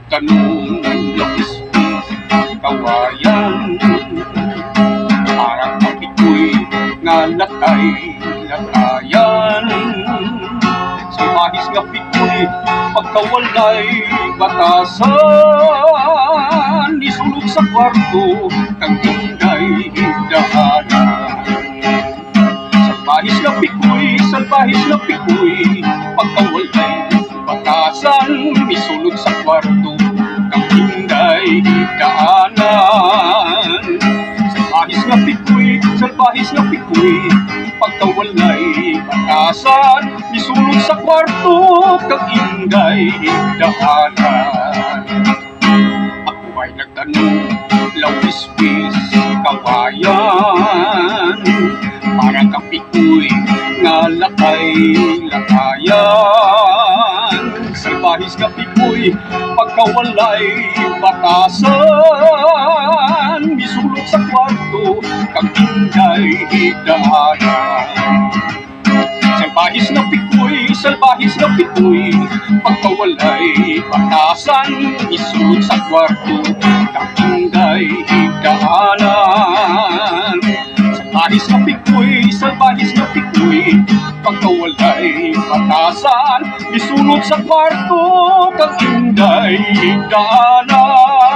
nagtanong labis-bis kawayan. Parang kapikoy nga latay-latayan. Salbahis nga pikoy pagkawalay batasan. Isulog sa kwarto kang inday daanan. Salbahis na pikoy pagkawalay batasan. Isulog sa kwarto kang inday daanan. Salbahis na pikoy pagkawalay batasan. Isulog sa kwarto kang inday daanan. Ako ay nagtanong lawis-wis kawayan. Parang kapikoy nga lakay-lakayan. Salbahis na pikoy pagkawalay batasan. Isulog sa kwarto kang inday daanan. Salbahis na pikoy pagkawalay batasan. Isulog sa kwarto kang inday daanan. Salbahis na pikoy pagkawalay batasan. Isulog sa kwarto kang inday daanan.